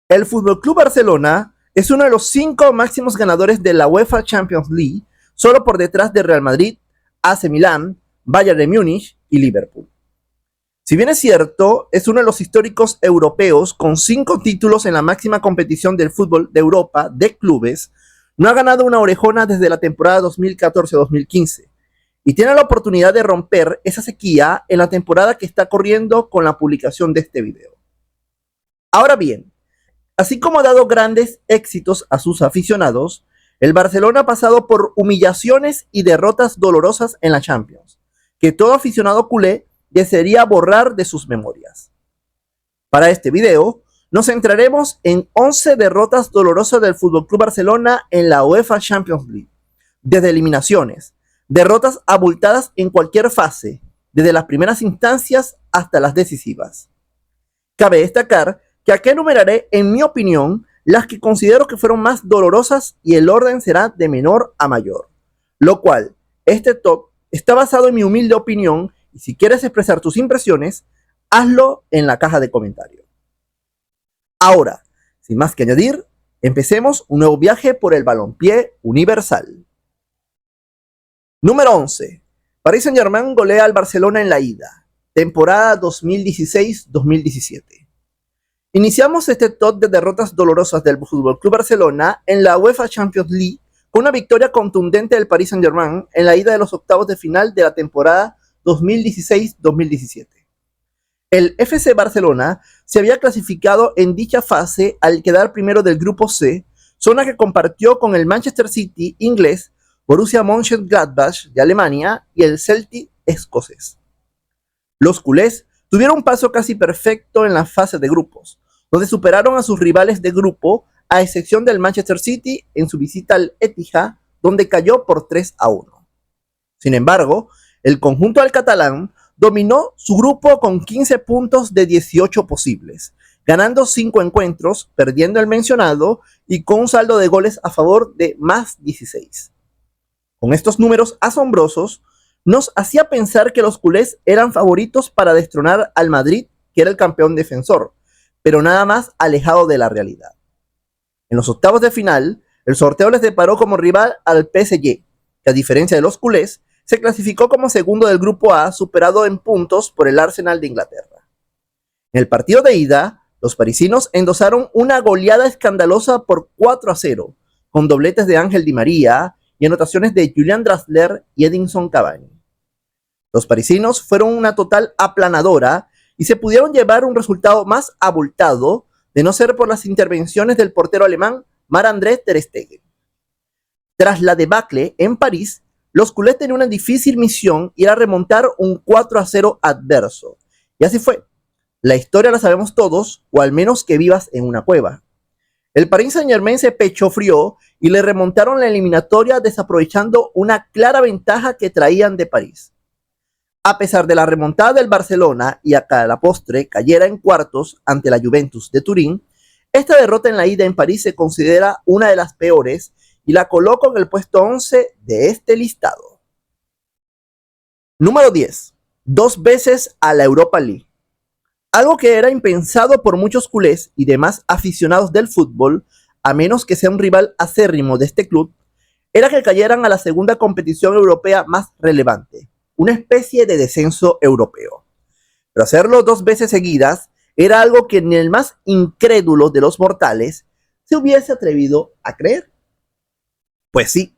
El Fútbol Club Barcelona es uno de los 5 máximos ganadores de la UEFA Champions League, solo por detrás de Real Madrid, AC Milán, Bayern de Múnich y Liverpool. Si bien es cierto, es uno de los históricos europeos con 5 títulos en la máxima competición del fútbol de Europa de clubes, no ha ganado una orejona desde la temporada 2014-2015 y tiene la oportunidad de romper esa sequía en la temporada que está corriendo con la publicación de este video. Ahora bien, así como ha dado grandes éxitos a sus aficionados, el Barcelona ha pasado por humillaciones y derrotas dolorosas en la Champions, que todo aficionado culé desearía borrar de sus memorias. Para este video, nos centraremos en 11 derrotas dolorosas del FC Barcelona en la UEFA Champions League, desde eliminaciones, derrotas abultadas en cualquier fase, desde las primeras instancias hasta las decisivas. Cabe destacar que aquí enumeraré, en mi opinión, las que considero que fueron más dolorosas y el orden será de menor a mayor. Lo cual, este top está basado en mi humilde opinión y si quieres expresar tus impresiones, hazlo en la caja de comentarios. Ahora, sin más que añadir, empecemos un nuevo viaje por el balompié universal. Número 11. Paris Saint-Germain golea al Barcelona en la ida, temporada 2016-2017. Iniciamos este top de derrotas dolorosas del FC Barcelona en la UEFA Champions League con una victoria contundente del Paris Saint-Germain en la ida de los octavos de final de la temporada 2016-2017. El FC Barcelona se había clasificado en dicha fase al quedar primero del grupo C, zona que compartió con el Manchester City inglés, Borussia Mönchengladbach de Alemania y el Celtic escocés. Los culés tuvieron un paso casi perfecto en la fase de grupos, donde superaron a sus rivales de grupo, a excepción del Manchester City en su visita al Etihad, donde cayó por 3-1. Sin embargo, el conjunto del catalán dominó su grupo con 15 puntos de 18 posibles, ganando 5 encuentros, perdiendo el mencionado y con un saldo de goles a favor de más 16. Con estos números asombrosos, nos hacía pensar que los culés eran favoritos para destronar al Madrid, que era el campeón defensor, pero nada más alejado de la realidad. En los octavos de final, el sorteo les deparó como rival al PSG, que a diferencia de los culés, se clasificó como segundo del grupo A, superado en puntos por el Arsenal de Inglaterra. En el partido de ida, los parisinos endosaron una goleada escandalosa por 4-0, con dobletes de Ángel Di María y anotaciones de Julian Draxler y Edinson Cavani. Los parisinos fueron una total aplanadora y se pudieron llevar un resultado más abultado de no ser por las intervenciones del portero alemán Marc-André ter Stegen. Tras la debacle en París, los culés tenían una difícil misión y era remontar un 4-0 adverso. Y así fue. La historia la sabemos todos, o al menos que vivas en una cueva. El Paris Saint-Germain se pechofrió y le remontaron la eliminatoria desaprovechando una clara ventaja que traían de París. A pesar de la remontada del Barcelona y a la postre cayera en cuartos ante la Juventus de Turín, esta derrota en la ida en París se considera una de las peores y la coloco en el puesto 11 de este listado. Número 10. 2 veces a la Europa League. Algo que era impensado por muchos culés y demás aficionados del fútbol, a menos que sea un rival acérrimo de este club, era que cayeran a la segunda competición europea más relevante, una especie de descenso europeo. Pero hacerlo 2 veces seguidas era algo que ni el más incrédulo de los mortales se hubiese atrevido a creer. Pues sí,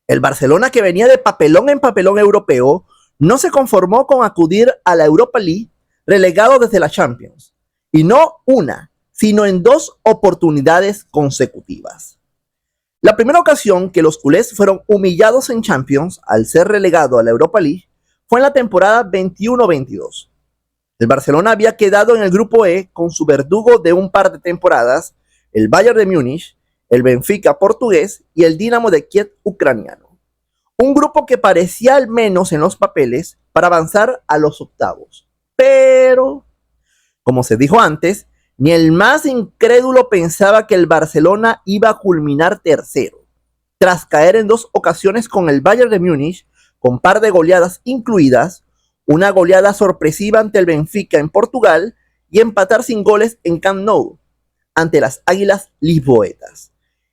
el Barcelona, que venía de papelón en papelón europeo, no se conformó con acudir a la Europa League relegado desde la Champions, y no una, sino en 2 oportunidades consecutivas. La primera ocasión que los culés fueron humillados en Champions al ser relegado a la Europa League fue en la temporada 21-22. El Barcelona había quedado en el grupo E con su verdugo de un par de temporadas, el Bayern de Múnich, el Benfica portugués y el Dinamo de Kiev ucraniano. Un grupo que parecía al menos en los papeles para avanzar a los octavos. Pero, como se dijo antes, ni el más incrédulo pensaba que el Barcelona iba a culminar tercero, tras caer en 2 ocasiones con el Bayern de Múnich, con par de goleadas incluidas, una goleada sorpresiva ante el Benfica en Portugal y empatar sin goles en Camp Nou, ante las Águilas Lisboetas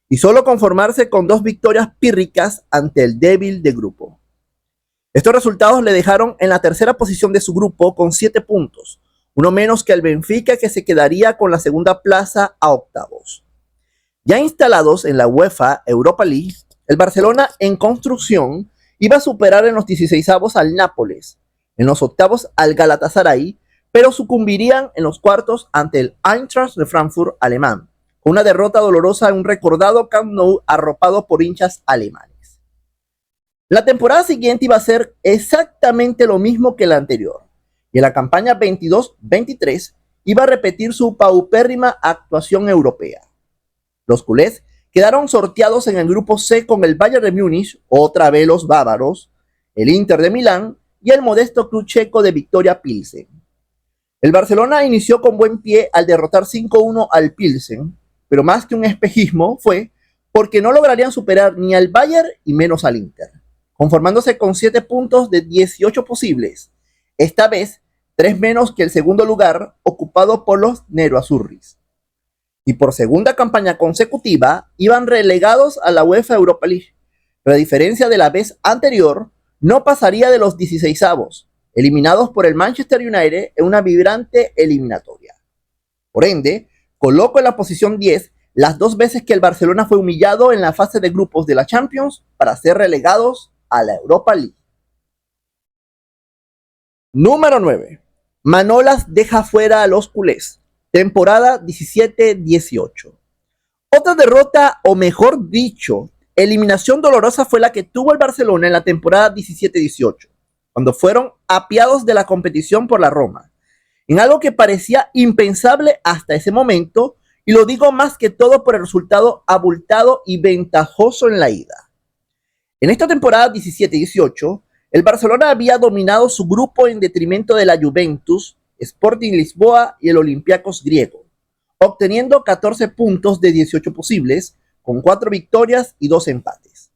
y solo conformarse con 2 victorias pírricas ante el débil de grupo. Estos resultados le dejaron en la tercera posición de su grupo con 7 puntos, uno menos que el Benfica, que se quedaría con la segunda plaza a octavos. Ya instalados en la UEFA Europa League, el Barcelona en construcción iba a superar en los 16avos al Nápoles, en los octavos al Galatasaray, pero sucumbirían en los cuartos ante el Eintracht de Frankfurt alemán, con una derrota dolorosa en un recordado Camp Nou arropado por hinchas alemanes. La temporada siguiente iba a ser exactamente lo mismo que la anterior, y en la campaña 22-23 iba a repetir su paupérrima actuación europea. Los culés quedaron sorteados en el grupo C con el Bayern de Múnich, otra vez los bávaros, el Inter de Milán y el modesto club checo de Viktoria Pilsen. El Barcelona inició con buen pie al derrotar 5-1 al Pilsen, pero más que un espejismo fue porque no lograrían superar ni al Bayern y menos al Inter, conformándose con 7 puntos de 18 posibles, esta vez 3 menos que el segundo lugar ocupado por los Nero-Azzurris. Y por segunda campaña consecutiva iban relegados a la UEFA Europa League, pero a diferencia de la vez anterior, no pasaría de los 16avos, eliminados por el Manchester United en una vibrante eliminatoria. Por ende, coloco en la posición 10 las 2 veces que el Barcelona fue humillado en la fase de grupos de la Champions para ser relegados a la Europa League. Número 9. Manolas deja fuera a los culés. Temporada 17-18. Otra derrota, o mejor dicho, eliminación dolorosa fue la que tuvo el Barcelona en la temporada 17-18, cuando fueron apiados de la competición por la Roma, en algo que parecía impensable hasta ese momento, y lo digo más que todo por el resultado abultado y ventajoso en la ida. En esta temporada 17-18, el Barcelona había dominado su grupo en detrimento de la Juventus, Sporting Lisboa y el Olympiacos griego, obteniendo 14 puntos de 18 posibles, con 4 victorias y 2 empates.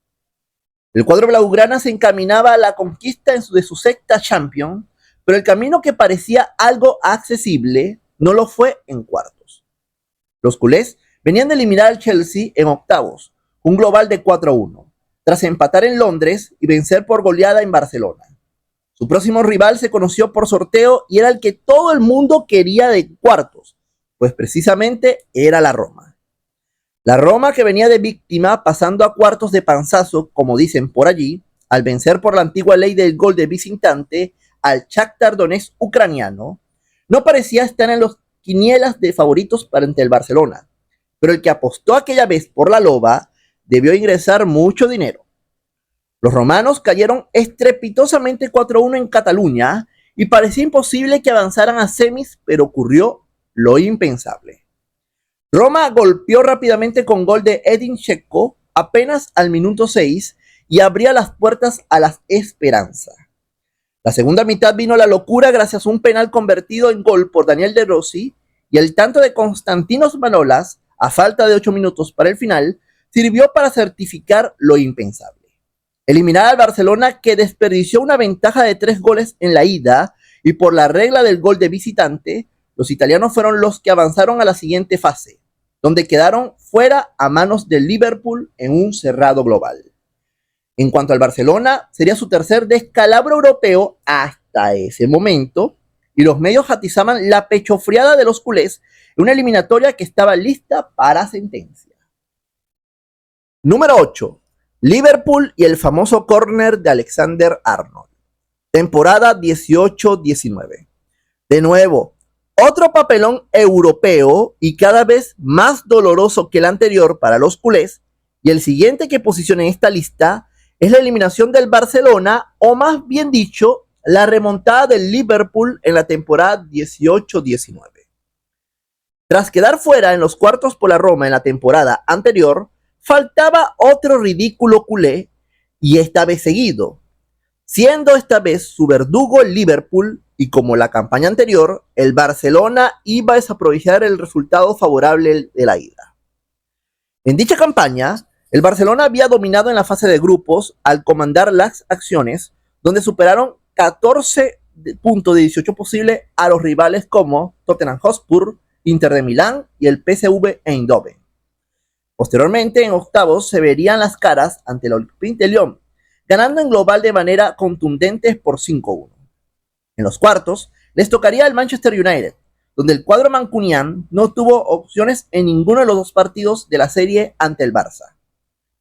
El cuadro blaugrana se encaminaba a la conquista de su sexta Champions, pero el camino que parecía algo accesible no lo fue en cuartos. Los culés venían de eliminar al Chelsea en octavos, un global de 4-1, tras empatar en Londres y vencer por goleada en Barcelona. Su próximo rival se conoció por sorteo y era el que todo el mundo quería de cuartos, pues precisamente era la Roma. La Roma, que venía de víctima pasando a cuartos de panzazo, como dicen por allí, al vencer por la antigua ley del gol de visitante al Shakhtar Donetsk ucraniano, no parecía estar en los quinielas de favoritos para ante el Barcelona, pero el que apostó aquella vez por la loba debió ingresar mucho dinero. Los romanos cayeron estrepitosamente 4-1 en Cataluña y parecía imposible que avanzaran a semis, pero ocurrió lo impensable. Roma golpeó rápidamente con gol de Edin Dzeko apenas al minuto 6 y abría las puertas a la esperanza. La segunda mitad vino la locura gracias a un penal convertido en gol por Daniel De Rossi, y el tanto de Konstantinos Manolas, a falta de 8 minutos para el final, sirvió para certificar lo impensable. Eliminar al Barcelona, que desperdició una ventaja de 3 goles en la ida, y por la regla del gol de visitante, los italianos fueron los que avanzaron a la siguiente fase, donde quedaron fuera a manos del Liverpool en un cerrado global. En cuanto al Barcelona, sería su tercer descalabro europeo hasta ese momento, y los medios atizaban la pechofriada de los culés en una eliminatoria que estaba lista para sentencia. Número 8. Liverpool y el famoso córner de Alexander-Arnold. Temporada 18-19. De nuevo, otro papelón europeo y cada vez más doloroso que el anterior para los culés, y el siguiente que posiciona en esta lista es la eliminación del Barcelona, o más bien dicho, la remontada del Liverpool en la temporada 18-19. Tras quedar fuera en los cuartos por la Roma en la temporada anterior, faltaba otro ridículo culé, y esta vez seguido, siendo esta vez su verdugo el Liverpool, y como la campaña anterior, el Barcelona iba a desaprovechar el resultado favorable de la ida. En dicha campaña, el Barcelona había dominado en la fase de grupos al comandar las acciones, donde superaron 14 puntos de 18 posibles a los rivales como Tottenham Hotspur, Inter de Milán y el PSV Eindhoven. Posteriormente, en octavos, se verían las caras ante el Olympique de Lyon, ganando en global de manera contundente por 5-1. En los cuartos, les tocaría el Manchester United, donde el cuadro mancunian no tuvo opciones en ninguno de los dos partidos de la serie ante el Barça.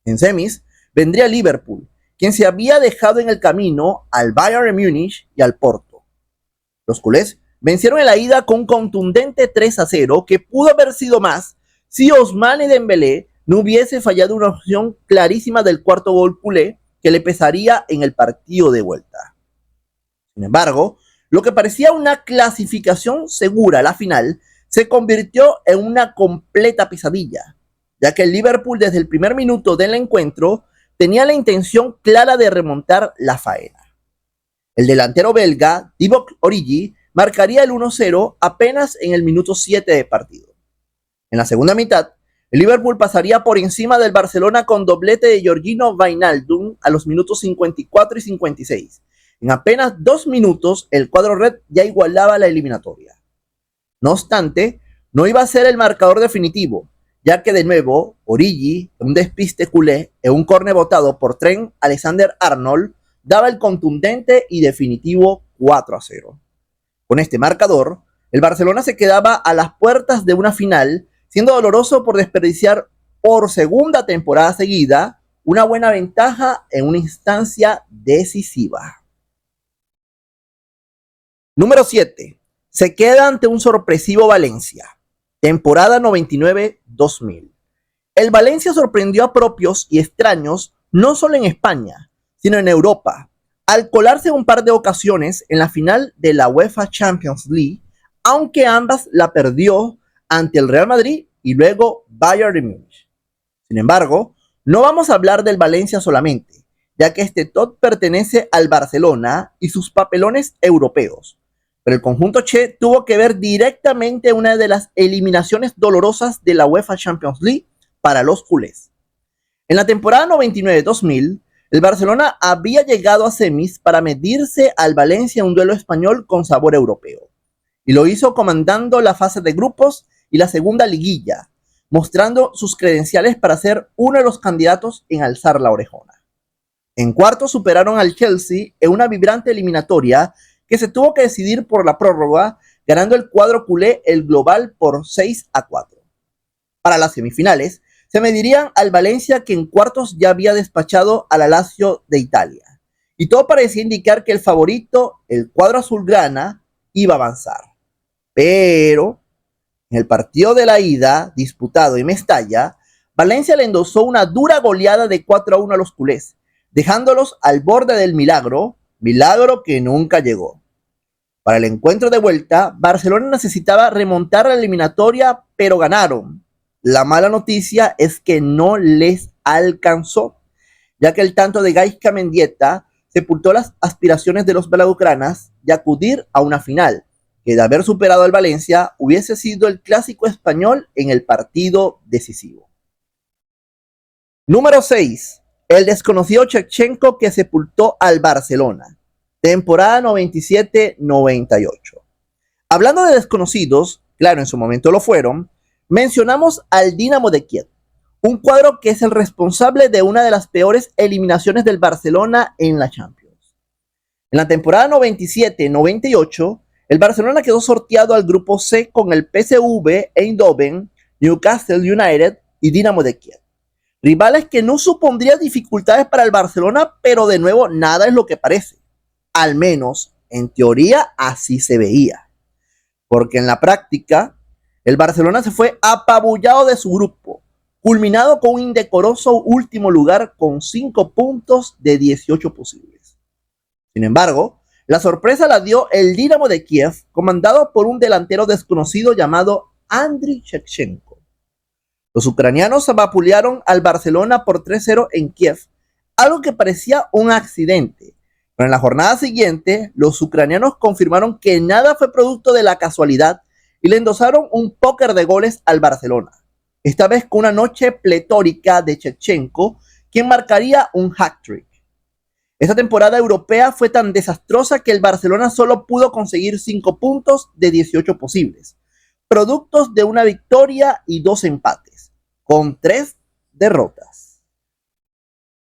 En semis, vendría Liverpool, quien se había dejado en el camino al Bayern de Múnich y al Porto. Los culés vencieron en la ida con un contundente 3-0 que pudo haber sido más si Ousmane Dembélé no hubiese fallado una opción clarísima del cuarto gol culé que le pesaría en el partido de vuelta. Sin embargo, lo que parecía una clasificación segura a la final se convirtió en una completa pesadilla, ya que el Liverpool desde el primer minuto del encuentro tenía la intención clara de remontar la faena. El delantero belga, Divock Origi, marcaría el 1-0 apenas en el minuto 7 de partido. En la segunda mitad, el Liverpool pasaría por encima del Barcelona con doblete de Georginio Wijnaldum a los minutos 54 y 56. En apenas 2 minutos, el cuadro red ya igualaba la eliminatoria. No obstante, no iba a ser el marcador definitivo, ya que de nuevo, Origi, un despiste culé, en un córner botado por Trent Alexander-Arnold, daba el contundente y definitivo 4-0. Con este marcador, el Barcelona se quedaba a las puertas de una final, siendo doloroso por desperdiciar por segunda temporada seguida una buena ventaja en una instancia decisiva. Número 7. Se queda ante un sorpresivo Valencia. Temporada 99-2000. El Valencia sorprendió a propios y extraños no solo en España, sino en Europa, al colarse un par de ocasiones en la final de la UEFA Champions League, aunque ambas la perdió ante el Real Madrid y luego Bayern de Múnich. Sin embargo, no vamos a hablar del Valencia solamente, ya que este top pertenece al Barcelona y sus papelones europeos, pero el conjunto Che tuvo que ver directamente una de las eliminaciones dolorosas de la UEFA Champions League para los culés. En la temporada 99-2000, el Barcelona había llegado a semis para medirse al Valencia en un duelo español con sabor europeo, y lo hizo comandando la fase de grupos y la segunda liguilla, mostrando sus credenciales para ser uno de los candidatos en alzar la orejona. En cuartos superaron al Chelsea en una vibrante eliminatoria que se tuvo que decidir por la prórroga, ganando el cuadro culé el global por 6-4. Para las semifinales, se medirían al Valencia, que en cuartos ya había despachado a la Lazio de Italia, y todo parecía indicar que el favorito, el cuadro azulgrana, iba a avanzar. Pero en el partido de la ida, disputado en Mestalla, Valencia le endosó una dura goleada de 4-1 a los culés, dejándolos al borde del milagro que nunca llegó. Para el encuentro de vuelta, Barcelona necesitaba remontar la eliminatoria, pero ganaron. La mala noticia es que no les alcanzó, ya que el tanto de Gaizka Mendieta sepultó las aspiraciones de los blaugranas de acudir a una final, que de haber superado al Valencia hubiese sido el clásico español en el partido decisivo. Número 6. El desconocido Shevchenko que sepultó al Barcelona. Temporada 97-98. Hablando de desconocidos, claro, en su momento lo fueron, mencionamos al Dinamo de Kiev, un cuadro que es el responsable de una de las peores eliminaciones del Barcelona en la Champions. En la temporada 97-98, el Barcelona quedó sorteado al grupo C con el PSV Eindhoven, Newcastle United y Dinamo de Kiev. Rivales que no supondrían dificultades para el Barcelona, pero de nuevo nada es lo que parece. Al menos, en teoría, así se veía. Porque en la práctica, el Barcelona se fue apabullado de su grupo, culminado con un indecoroso último lugar con 5 puntos de 18 posibles. Sin embargo, la sorpresa la dio el Dinamo de Kiev, comandado por un delantero desconocido llamado Andriy Shevchenko. Los ucranianos vapulearon al Barcelona por 3-0 en Kiev, algo que parecía un accidente. Pero en la jornada siguiente, los ucranianos confirmaron que nada fue producto de la casualidad y le endosaron un póker de goles al Barcelona, esta vez con una noche pletórica de Shevchenko, quien marcaría un hat-trick. Esta temporada europea fue tan desastrosa que el Barcelona solo pudo conseguir 5 puntos de 18 posibles, productos de una victoria y 2 empates, con 3 derrotas.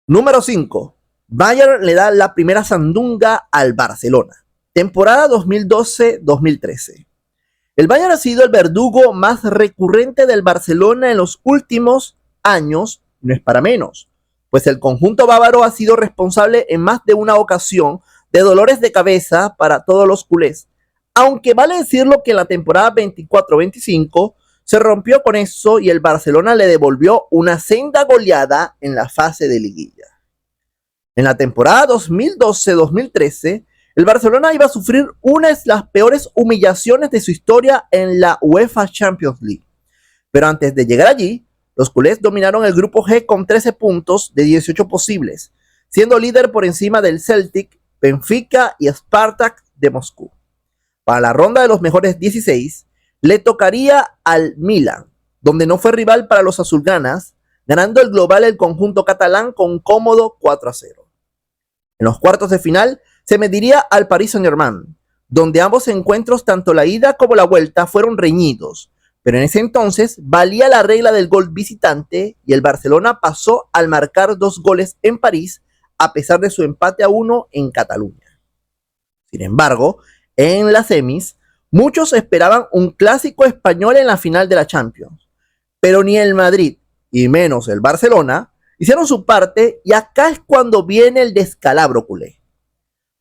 Número 5. Bayern le da la primera sandunga al Barcelona. Temporada 2012-2013. El Bayern ha sido el verdugo más recurrente del Barcelona en los últimos años, no es para menos, pues el conjunto bávaro ha sido responsable en más de una ocasión de dolores de cabeza para todos los culés. Aunque vale decirlo que en la temporada 24-25 se rompió con eso y el Barcelona le devolvió una senda goleada en la fase de liguilla. En la temporada 2012-2013, el Barcelona iba a sufrir una de las peores humillaciones de su historia en la UEFA Champions League. Pero antes de llegar allí, los culés dominaron el grupo G con 13 puntos de 18 posibles, siendo líder por encima del Celtic, Benfica y Spartak de Moscú. Para la ronda de los mejores 16, le tocaría al Milan, donde no fue rival para los azulgranas, ganando el global el conjunto catalán con un cómodo 4-0. En los cuartos de final se mediría al Paris Saint-Germain, donde ambos encuentros, tanto la ida como la vuelta, fueron reñidos, pero en ese entonces valía la regla del gol visitante y el Barcelona pasó al marcar 2 goles en París a pesar de su empate a 1 en Cataluña. Sin embargo, en las semis, muchos esperaban un clásico español en la final de la Champions, pero ni el Madrid, y menos el Barcelona, hicieron su parte y acá es cuando viene el descalabro culé.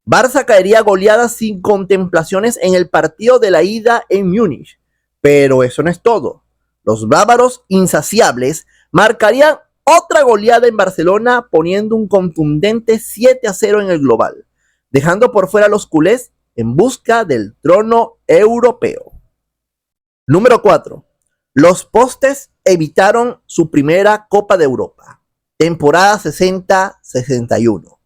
Barça caería goleada sin contemplaciones en el partido de la ida en Múnich, pero eso no es todo. Los bávaros insaciables marcarían otra goleada en Barcelona poniendo un contundente 7-0 en el global, dejando por fuera a los culés en busca del trono europeo. Número 4. Los postes evitaron su primera Copa de Europa. Temporada 60-61.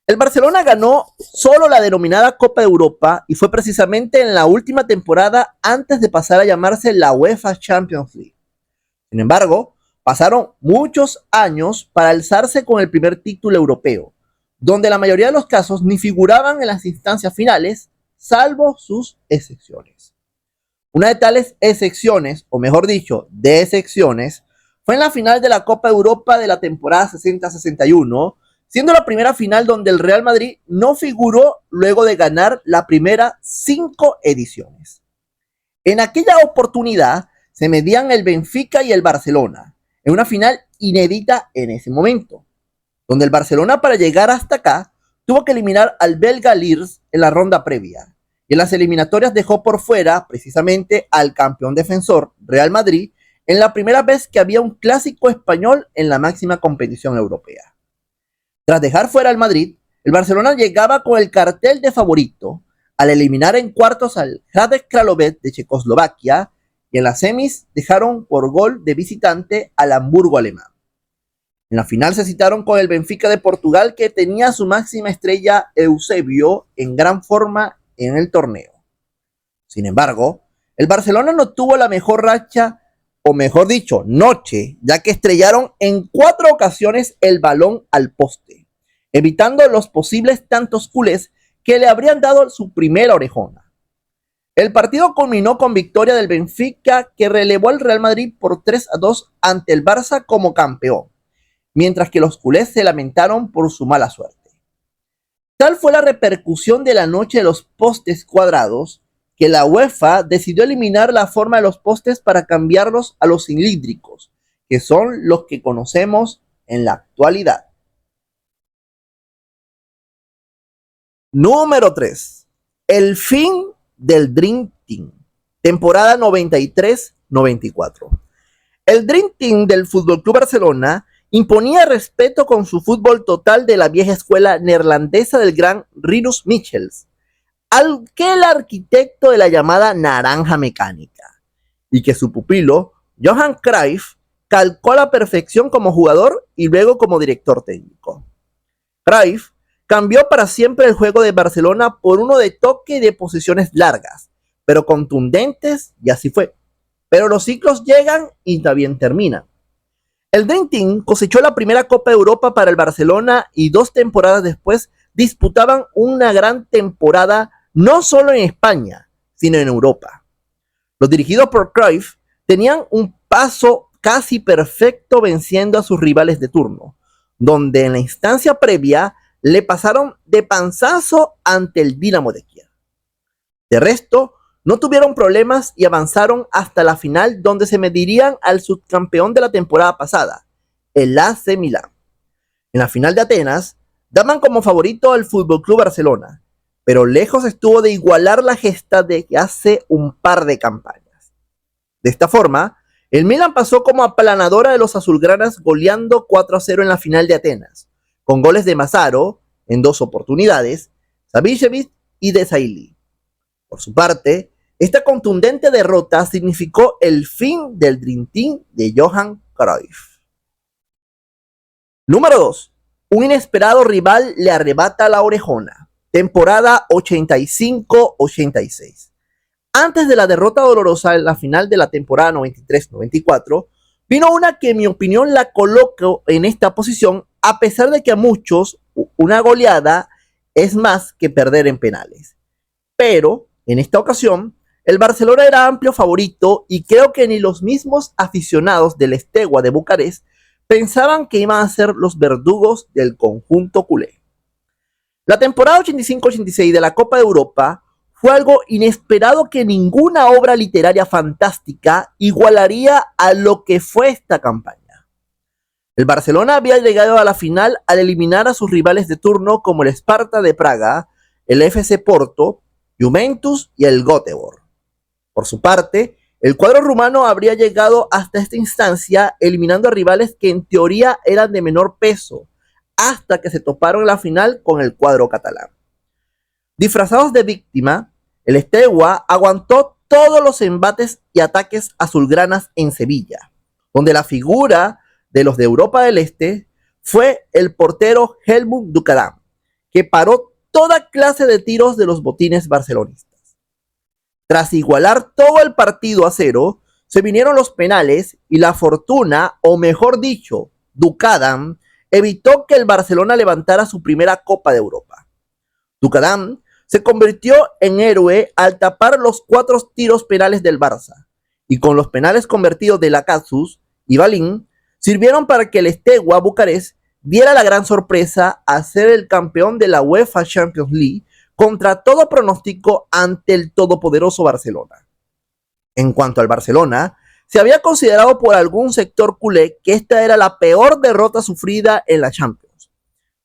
El Barcelona ganó solo la denominada Copa de Europa y fue precisamente en la última temporada antes de pasar a llamarse la UEFA Champions League. Sin embargo, pasaron muchos años para alzarse con el primer título europeo, donde la mayoría de los casos ni figuraban en las instancias finales, salvo sus excepciones. Una de tales excepciones, o mejor dicho, de excepciones, fue en la final de la Copa de Europa de la temporada 60-61, siendo la primera final donde el Real Madrid no figuró luego de ganar la primera 5 ediciones. En aquella oportunidad se medían el Benfica y el Barcelona, en una final inédita en ese momento, donde el Barcelona para llegar hasta acá tuvo que eliminar al belga Lierse en la ronda previa, y en las eliminatorias dejó por fuera precisamente al campeón defensor Real Madrid en la primera vez que había un clásico español en la máxima competición europea. Tras dejar fuera al Madrid, el Barcelona llegaba con el cartel de favorito al eliminar en cuartos al Hradec Králové de Checoslovaquia y en las semis dejaron por gol de visitante al Hamburgo alemán. En la final se citaron con el Benfica de Portugal que tenía su máxima estrella Eusebio en gran forma en el torneo. Sin embargo, el Barcelona no tuvo la mejor racha, o mejor dicho, noche, ya que estrellaron en 4 ocasiones el balón al poste, evitando los posibles tantos culés que le habrían dado su primera orejona. El partido culminó con victoria del Benfica que relevó al Real Madrid por 3-2 ante el Barça como campeón, mientras que los culés se lamentaron por su mala suerte. Tal fue la repercusión de la noche de los postes cuadrados que la UEFA decidió eliminar la forma de los postes para cambiarlos a los cilíndricos, que son los que conocemos en la actualidad. Número 3. El fin del Dream Team. Temporada 93-94. El Dream Team del FC Barcelona imponía respeto con su fútbol total de la vieja escuela neerlandesa del gran Rinus Michels, aquel arquitecto de la llamada naranja mecánica, y que su pupilo, Johan Cruyff, calcó a la perfección como jugador y luego como director técnico. Cruyff cambió para siempre el juego de Barcelona por uno de toque y de posiciones largas, pero contundentes, y así fue. Pero los ciclos llegan y también terminan. El Dream Team cosechó la primera Copa de Europa para el Barcelona y 2 temporadas después disputaban una gran temporada no solo en España, sino en Europa. Los dirigidos por Cruyff tenían un paso casi perfecto venciendo a sus rivales de turno, donde en la instancia previa le pasaron de panzazo ante el Dinamo de Kiev. De resto, no tuvieron problemas y avanzaron hasta la final, donde se medirían al subcampeón de la temporada pasada, el AC Milán. En la final de Atenas, daban como favorito al FC Barcelona, pero lejos estuvo de igualar la gesta de hace un par de campañas. De esta forma, el Milan pasó como aplanadora de los azulgranas, goleando 4-0 en la final de Atenas, con goles de Massaro en 2 oportunidades, Savicevic y Desailly. Por su parte, esta contundente derrota significó el fin del Dream Team de Johan Cruyff. Número 2. Un inesperado rival le arrebata la orejona. Temporada 85-86. Antes de la derrota dolorosa en la final de la temporada 93-94, vino una que en mi opinión la coloco en esta posición, a pesar de que a muchos una goleada es más que perder en penales. Pero en esta ocasión, el Barcelona era amplio favorito y creo que ni los mismos aficionados del Steaua de Bucarest pensaban que iban a ser los verdugos del conjunto culé. La temporada 85-86 de la Copa de Europa fue algo inesperado que ninguna obra literaria fantástica igualaría a lo que fue esta campaña. El Barcelona había llegado a la final al eliminar a sus rivales de turno como el Sparta de Praga, el FC Porto, Juventus y el Göteborg. Por su parte, el cuadro rumano habría llegado hasta esta instancia eliminando a rivales que en teoría eran de menor peso, hasta que se toparon en la final con el cuadro catalán. Disfrazados de víctima, el Steaua aguantó todos los embates y ataques azulgranas en Sevilla, donde la figura de los de Europa del Este fue el portero Helmut Dukadam, que paró toda clase de tiros de los botines barcelonistas. Tras igualar todo el partido a 0, se vinieron los penales y la fortuna, o mejor dicho, Dukadam, evitó que el Barcelona levantara su primera Copa de Europa. Dukadam se convirtió en héroe al tapar los 4 tiros penales del Barça, y con los penales convertidos de Lacazette y Balín, sirvieron para que el Steaua Bucarest diera la gran sorpresa a ser el campeón de la UEFA Champions League contra todo pronóstico ante el todopoderoso Barcelona. En cuanto al Barcelona, se había considerado por algún sector culé que esta era la peor derrota sufrida en la Champions,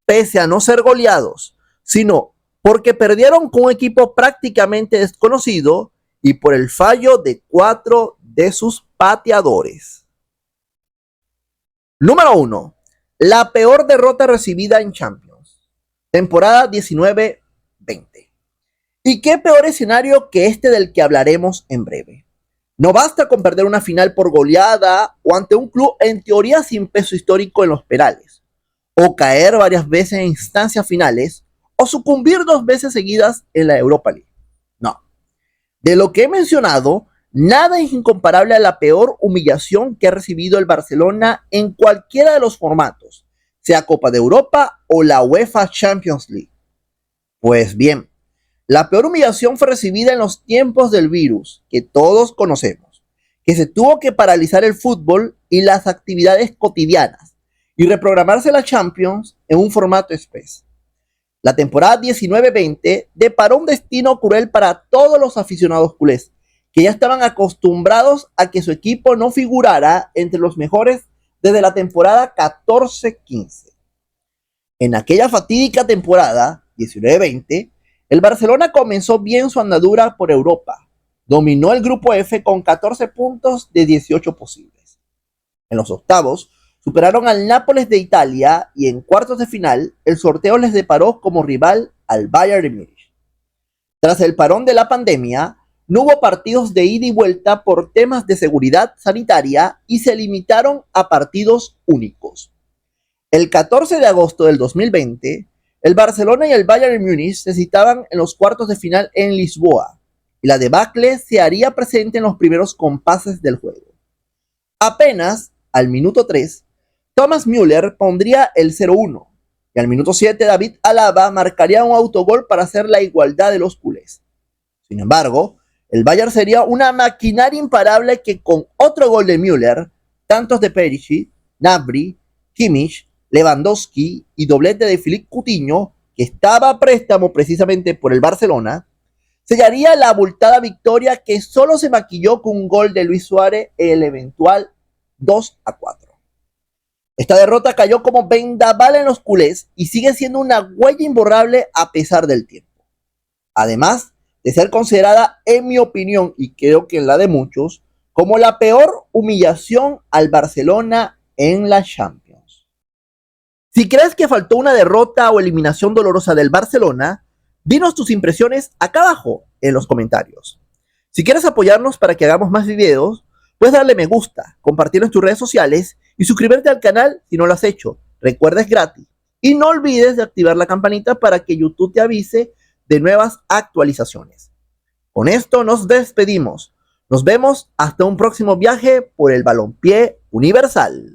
pese a no ser goleados, sino porque perdieron con un equipo prácticamente desconocido y por el fallo de 4 de sus pateadores. Número 1. La peor derrota recibida en Champions. Temporada 19-20. ¿Y qué peor escenario que este del que hablaremos en breve? No basta con perder una final por goleada o ante un club en teoría sin peso histórico en los penales, o caer varias veces en instancias finales, o sucumbir 2 veces seguidas en la Europa League. No. De lo que he mencionado, nada es incomparable a la peor humillación que ha recibido el Barcelona en cualquiera de los formatos, sea Copa de Europa o la UEFA Champions League. Pues bien, la peor humillación fue recibida en los tiempos del virus, que todos conocemos, que se tuvo que paralizar el fútbol y las actividades cotidianas, y reprogramarse la Champions en un formato express. La temporada 19-20 deparó un destino cruel para todos los aficionados culés, que ya estaban acostumbrados a que su equipo no figurara entre los mejores desde la temporada 14-15. En aquella fatídica temporada 19-20, el Barcelona comenzó bien su andadura por Europa. Dominó el grupo F con 14 puntos de 18 posibles. En los octavos, superaron al Nápoles de Italia y en cuartos de final, el sorteo les deparó como rival al Bayern de Múnich. Tras el parón de la pandemia, no hubo partidos de ida y vuelta por temas de seguridad sanitaria y se limitaron a partidos únicos. El 14 de agosto del 2020, el Barcelona y el Bayern de Múnich se citaban en los cuartos de final en Lisboa, y la debacle se haría presente en los primeros compases del juego. Apenas al minuto 3, Thomas Müller pondría el 0-1, y al minuto 7 David Alaba marcaría un autogol para hacer la igualdad de los culés. Sin embargo, El Bayern sería una maquinaria imparable que con otro gol de Müller, tantos de Perisic, Gnabry, Kimmich, Lewandowski y doblete de Philippe Coutinho, que estaba a préstamo precisamente por el Barcelona, sellaría la abultada victoria que solo se maquilló con un gol de Luis Suárez en el eventual 2-4. Esta derrota cayó como vendaval en los culés y sigue siendo una huella imborrable a pesar del tiempo. Además de ser considerada, en mi opinión, y creo que en la de muchos, como la peor humillación al Barcelona en la Champions. Si crees que faltó una derrota o eliminación dolorosa del Barcelona, dinos tus impresiones acá abajo en los comentarios. Si quieres apoyarnos para que hagamos más videos, puedes darle me gusta, compartirlo en tus redes sociales y suscribirte al canal si no lo has hecho. Recuerda, es gratis. Y no olvides de activar la campanita para que YouTube te avise de nuevas actualizaciones. Con esto nos despedimos. Nos vemos hasta un próximo viaje por el balompié universal.